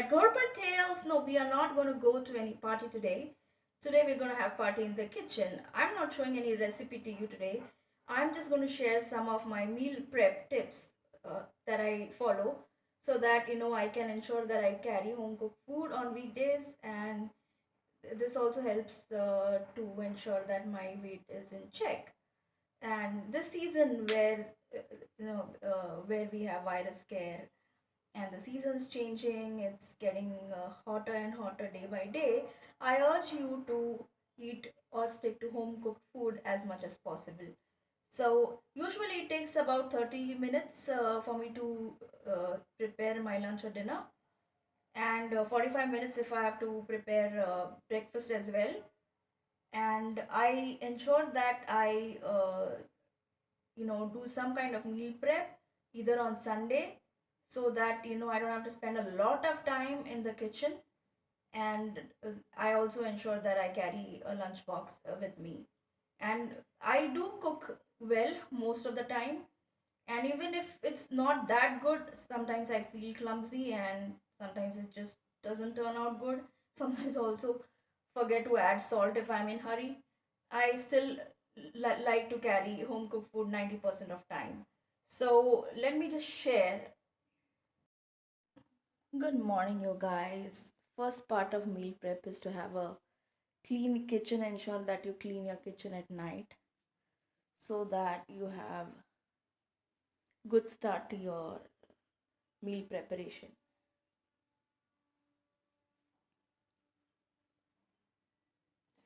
corporate tales, no, we are not going to go to any party today. Today we're going to have party in the kitchen. I'm not showing any recipe to you today. I'm just going to share some of my meal prep tips that I follow, so that I can ensure that I carry home cooked food on weekdays, and this also helps to ensure that my weight is in check. And this season where where we have virus scare and the seasons changing, it's getting hotter and hotter day by day. I urge you to eat or stick to home cooked food as much as possible. So usually it takes about 30 minutes for me to prepare my lunch or dinner, and 45 minutes if I have to prepare breakfast as well. And I ensure that I do some kind of meal prep either on Sunday, so that I don't have to spend a lot of time in the kitchen. And I also ensure that I carry a lunch box with me. And I do cook well most of the time, and even if it's not that good, sometimes I feel clumsy, and sometimes it just doesn't turn out good. Sometimes also forget to add salt if I'm in hurry. I still like to carry home cooked food 90% of time. So let me just share. Good morning, you guys. First part of meal prep is to have a clean kitchen. Ensure that you clean your kitchen at night, so that you have good start to your meal preparation.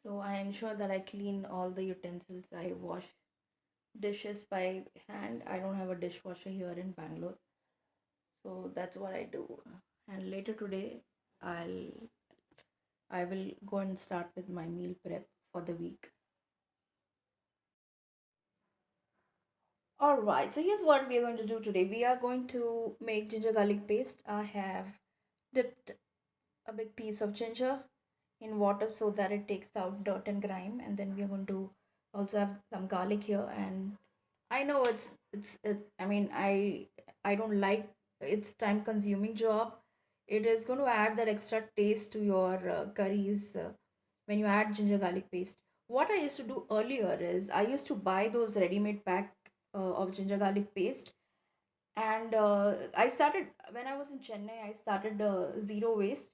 So I ensure that I clean all the utensils. I wash dishes by hand. I don't have a dishwasher here in Bangalore, so that's what I do. And later today, I'll I will go and start with my meal prep for the week. All right. So here's what we are going to do today. We are going to make ginger garlic paste. I have dipped a big piece of ginger in water so that it takes out dirt and grime, and then we are going to also have some garlic here. And I know I mean, I don't like, it's time consuming job. It is going to add that extra taste to your curries when you add ginger garlic paste. What I used to do earlier is I used to buy those ready made pack of ginger garlic paste. And I started when I was in Chennai. I started zero waste,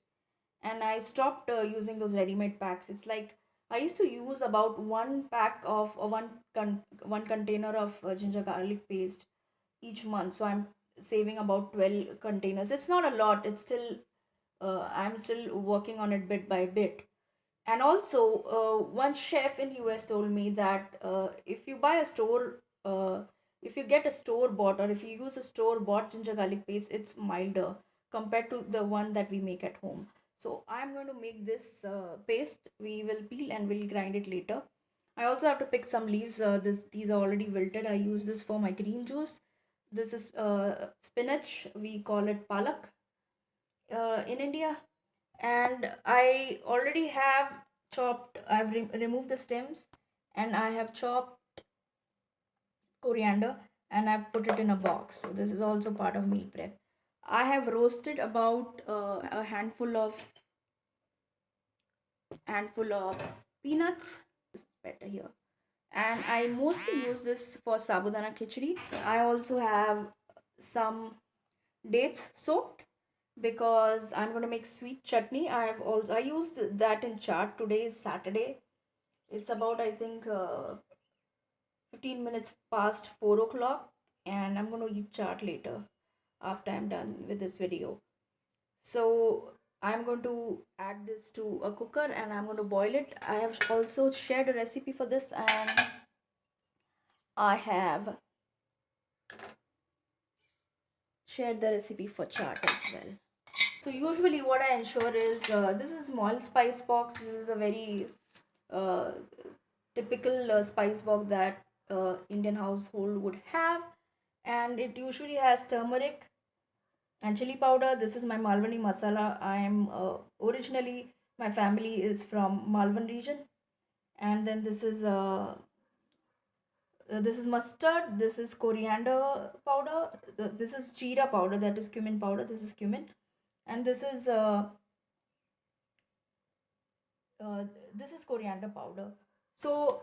and I stopped using those ready-made packs. It's like I used to use about one pack of one container of ginger garlic paste each month. So I'm saving about 12 containers. It's not a lot. It's still I'm still working on it bit by bit. And also, one chef in US told me that if you buy a store, if you get a store bought, or if you use a store bought ginger garlic paste, it's milder compared to the one that we make at home. So I'm going to make this paste. We will peel and we'll grind it later. I also have to pick some leaves. These are already wilted. I use this for my green juice. This is spinach. We call it palak in India. And I already have I've removed the stems, and I have chopped coriander, and I've put it in a box. So this is also part of meal prep. I have roasted about a handful of peanuts. This is better here. And I mostly use this for sabudana khichdi. I also have some dates soaked because I'm going to make sweet chutney. I used that in chaat. Today is Saturday. It's about, I think, 15 minutes past 4 o'clock, and I'm going to eat chaat later after I'm done with this video. So I'm going to add this to a cooker and I'm going to boil it. I have also shared a recipe for this, and I have shared the recipe for chaat as well. So usually what I ensure is this is small spice box. This is a very uh, typical spice box that Indian household would have, and it usually has turmeric and chili powder. This is my Malwani masala. I am originally, my family is from Malvan region, and then this is mustard. This is coriander powder. This is jeera powder. That is cumin powder. This is cumin, And uh, this is coriander powder. So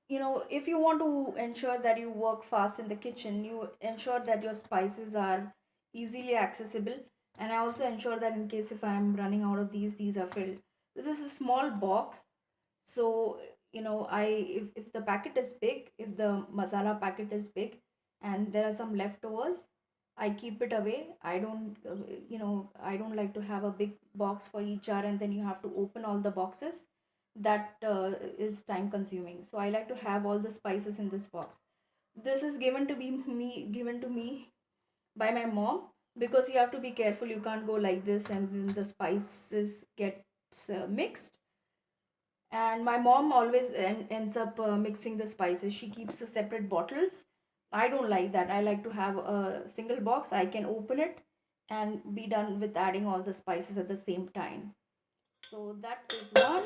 if you want to ensure that you work fast in the kitchen, you ensure that your spices are easily accessible. And I also ensure that in case if I'm running out of these are filled. This is a small box. So if the packet is big, if the masala packet is big and there are some leftovers, I keep it away. I don't like to have a big box for each jar and then you have to open all the boxes. That is time consuming, so I like to have all the spices in this box. This is given to me by my mom, because you have to be careful. You can't go like this and then the spices gets mixed. And my mom always ends up mixing the spices. She keeps the separate bottles. I don't like that. I like to have a single box. I can open it and be done with adding all the spices at the same time. So that is one.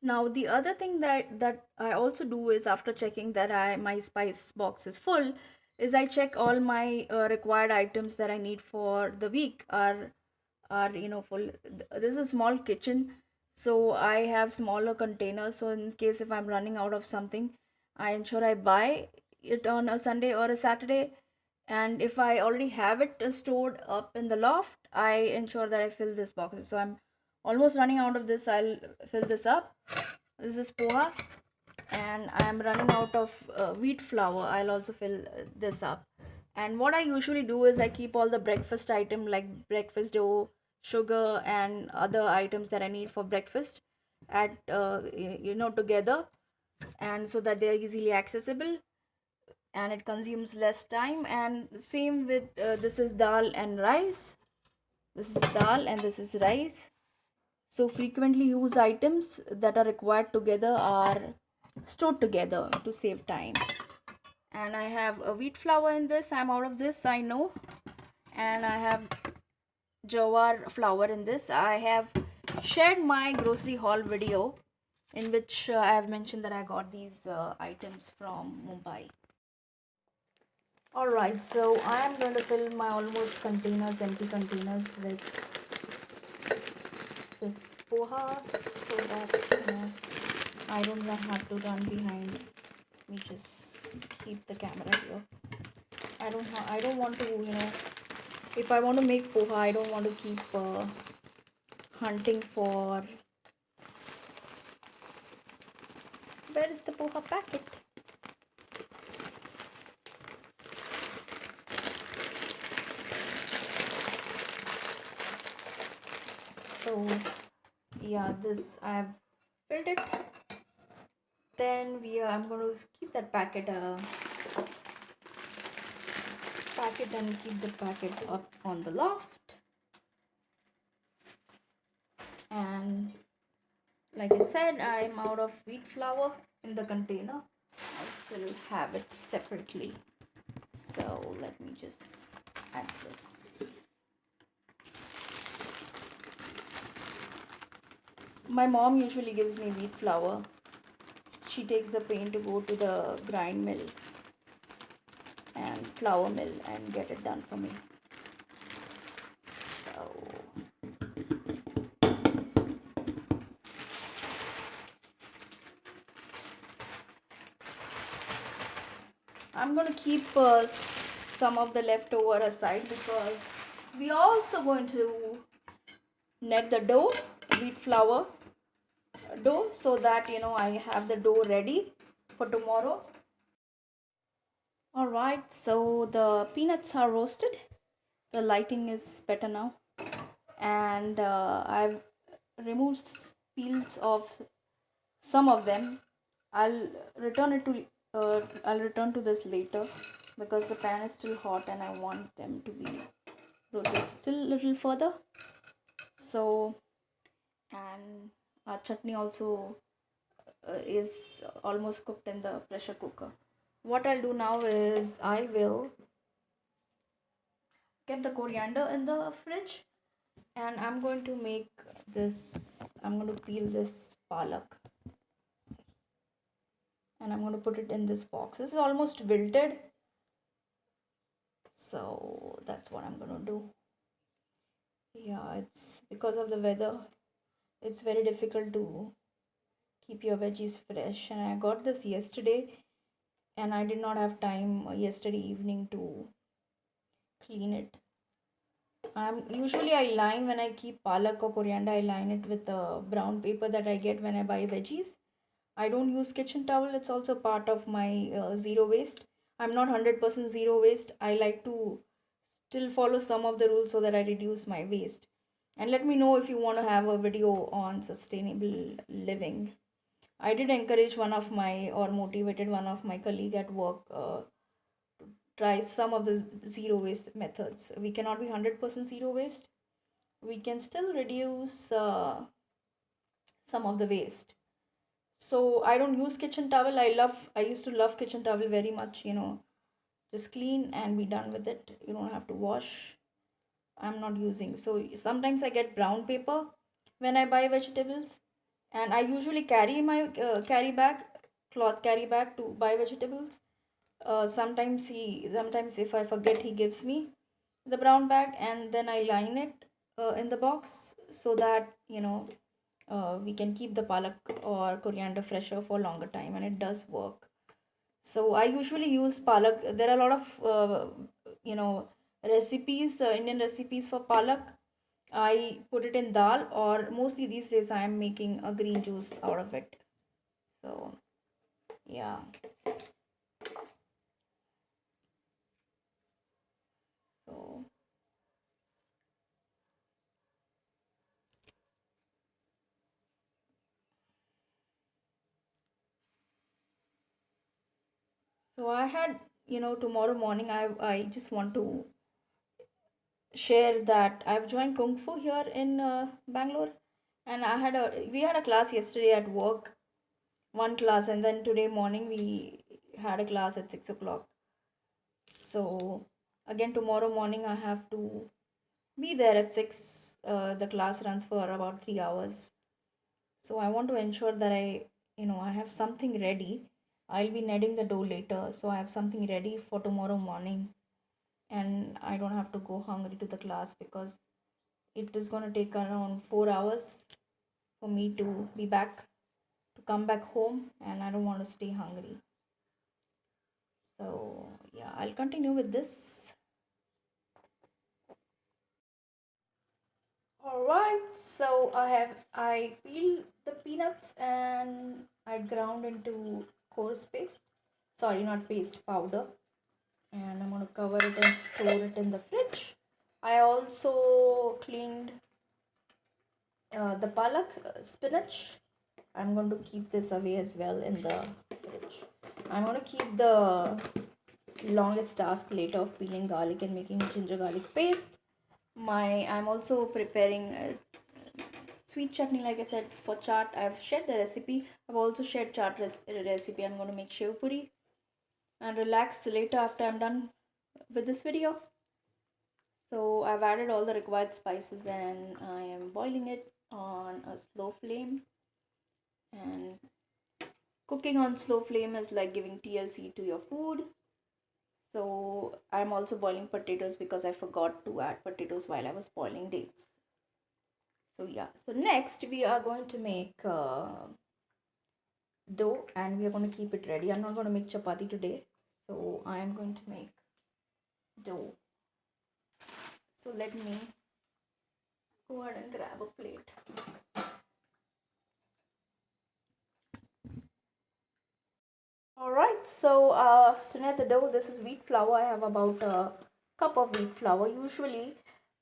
Now the other thing that I also do is, after checking that my spice box is full, is I check all my required items that I need for the week are full. This is a small kitchen, so I have smaller containers. So in case if I'm running out of something, I ensure I buy it on a Sunday or a Saturday. And if I already have it stored up in the loft, I ensure that I fill this boxes. So I'm almost running out of this. I'll fill this up. This is poha, and I'm running out of wheat flour. I'll also fill this up. And what I usually do is I keep all the breakfast item like breakfast dough, sugar, and other items that I need for breakfast at together, and so that they are easily accessible and it consumes less time. And same with this is dal and rice. This is dal and this is rice. So frequently used items that are required together are stored together to save time. And I have a wheat flour in this. I'm out of this, I know. And I have jawar flour in this. I have shared my grocery haul video in which I have mentioned that I got these items from Mumbai. Alright, so I am going to fill my almost containers, empty containers, with this poha, so that I don't have to run behind. Let me just keep the camera here. I don't want to, if I want to make poha, I don't want to keep hunting for, where is the poha packet? So yeah, this I have filled it. Then I'm going to keep that packet and keep the packet up on the loft. And like I said, I'm out of wheat flour in the container. I still have it separately, so let me just add this. My mom usually gives me wheat flour. She takes the pain to go to the grind mill and flour mill and get it done for me. So I'm going to keep some of the leftover aside, because we are also going to knead the dough, wheat flour dough, so that I have the dough ready for tomorrow. All right, so the peanuts are roasted. The lighting is better now, and I've removed peels of some of them. I'll I'll return to this later, because the pan is still hot and I want them to be roasted still a little further. So, and our chutney also is almost cooked in the pressure cooker. What I'll do now is I will keep the coriander in the fridge, and I'm going to make this. I'm going to peel this palak and I'm going to put it in this box. This is almost wilted, So that's what I'm gonna do. Yeah, it's because of the weather, it's very difficult to keep your veggies fresh. And I got this yesterday, and I did not have time yesterday evening to clean it. Usually I line when I keep palak or coriander, I line it with the brown paper that I get when I buy veggies. I don't use kitchen towel. It's also part of my zero waste. I'm not 100% zero waste. I like to still follow some of the rules so that I reduce my waste. And let me know if you want to have a video on sustainable living. I did encourage one of my or motivated one of my colleague at work to try some of the zero waste methods. We cannot be 100% zero waste. We can still reduce some of the waste. So I don't use kitchen towel. I used to love kitchen towel very much, just clean and be done with it. You don't have to wash. I'm not using. So sometimes I get brown paper when I buy vegetables, and I usually carry my carry bag, cloth carry bag to buy vegetables. Sometimes if I forget, he gives me the brown bag, and then I line it in the box so that we can keep the palak or coriander fresher for longer time, and it does work. So I usually use palak. There are a lot of recipes, Indian recipes for palak. I put it in dal, or mostly these days I am making a green juice out of it. So yeah. So I had, tomorrow morning I just want to share that I've joined Kung Fu here in Bangalore, and we had a class yesterday at work, one class, and then today morning we had a class at 6 o'clock. So again tomorrow morning I have to be there at 6. The class runs for about 3 hours, so I want to ensure that I have something ready. I'll be kneading the dough later, so I have something ready for tomorrow morning, and I don't have to go hungry to the class because it is going to take around 4 hours for me to be back, to come back home, and I don't want to stay hungry. So yeah, I'll continue with this. All right, so I peel the peanuts and I ground into coarse paste. Sorry, not paste, powder. And I'm gonna cover it and store it in the fridge. I also cleaned the palak, spinach. I'm going to keep this away as well in the fridge. I'm going to keep the longest task later of peeling garlic and making ginger garlic paste. I'm also preparing a sweet chutney, like I said, for chaat. I've shared the recipe. I've also shared chaat recipe. I'm going to make shiv puri and relax later after I'm done with this video. So I've added all the required spices and I am boiling it on a slow flame. And cooking on slow flame is like giving TLC to your food. So I'm also boiling potatoes because I forgot to add potatoes while I was boiling dates. So yeah, so next we are going to make dough and we are going to keep it ready. I'm not going to make chapati today, so I am going to make dough. So let me go ahead and grab a plate. Alright, so to knead the dough, this is wheat flour. I have about a cup of wheat flour. Usually,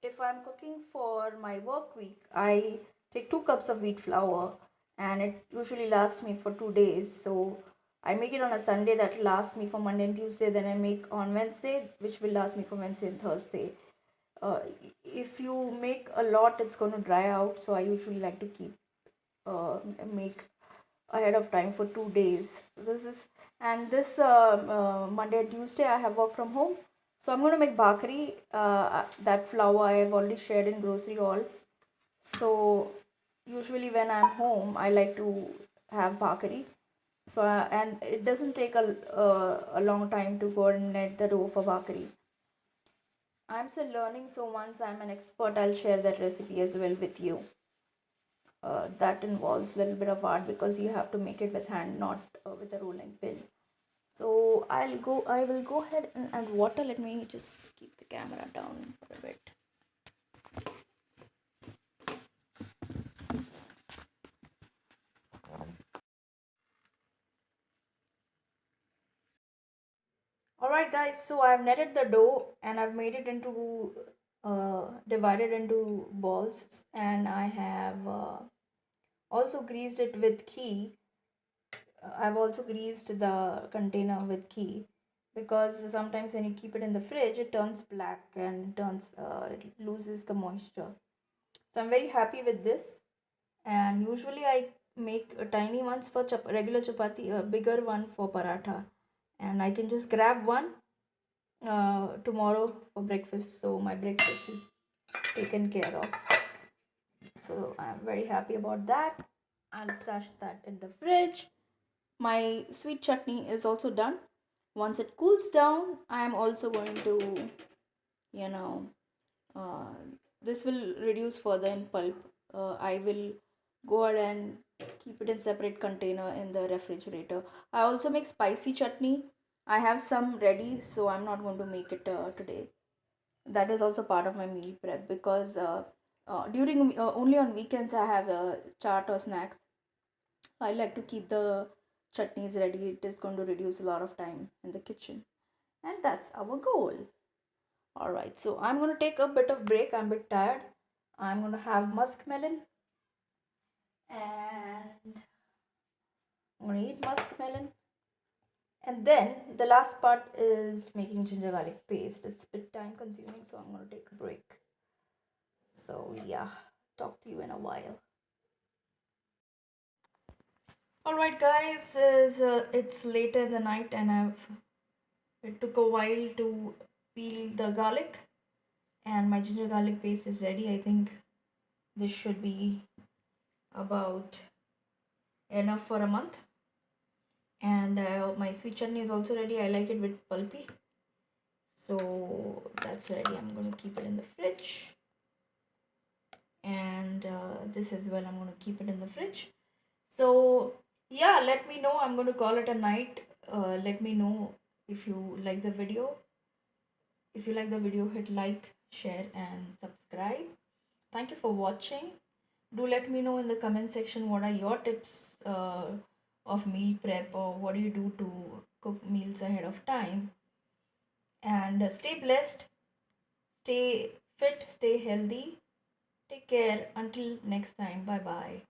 if I'm cooking for my work week, I take 2 cups of wheat flour and it usually lasts me for 2 days. So I make it on a Sunday that lasts me for Monday and Tuesday. Then I make on Wednesday, which will last me for Wednesday and Thursday. Uh, if you make a lot, it's going to dry out. So I usually like to make ahead of time for 2 days. So this Monday and Tuesday I have work from home. So I'm going to make bhakri. That flour I have already shared in grocery haul. So usually when I'm home, I like to have bhakri. So and it doesn't take a long time to go and knead the dough for bhakri. I'm still learning, so once I'm an expert, I'll share that recipe as well with you. That involves a little bit of art because you have to make it with hand, not with a rolling pin. So I will go ahead and add water. Let me just keep the camera down for a bit. Alright guys, so I've kneaded the dough and I've made it into divided into balls, and I have also greased it with ghee. I've also greased the container with ghee because sometimes when you keep it in the fridge, it turns black and it loses the moisture. So I'm very happy with this. And usually I make tiny ones for regular chapati, a bigger one for paratha, and I can just grab one tomorrow for breakfast. So my breakfast is taken care of. So I'm very happy about that. I'll stash that in the fridge. My sweet chutney is also done. Once it cools down, I am also going to, you know, uh, this will reduce further in pulp. I will go ahead and keep it in separate container in the refrigerator. I also make spicy chutney. I have some ready, so I'm not going to make it today. That is also part of my meal prep because during only on weekends I have a chaat or snacks. I like to keep the chutneys ready. It is going to reduce a lot of time in the kitchen, and that's our goal. All right, so I'm going to take a bit of break. I'm a bit tired. I'm going to have muskmelon, and I'm going to eat muskmelon. And then the last part is making ginger garlic paste. It's a bit time consuming, so I'm going to take a break. So yeah, talk to you in a while. All right, guys, it's later in the night, and it took a while to peel the garlic, and my ginger garlic paste is ready. I think this should be about enough for a month. And my sweet chutney is also ready. I like it with pulpy, so that's ready. I'm going to keep it in the fridge, and this as well, I'm going to keep it in the fridge. So yeah, let me know. I'm going to call it a night. Let me know if you like the video. If you like the video, hit like, share, and subscribe. Thank you for watching. Do let me know in the comment section what are your tips of meal prep, or what do you do to cook meals ahead of time. And stay blessed, stay fit, stay healthy. Take care. Until next time. Bye bye.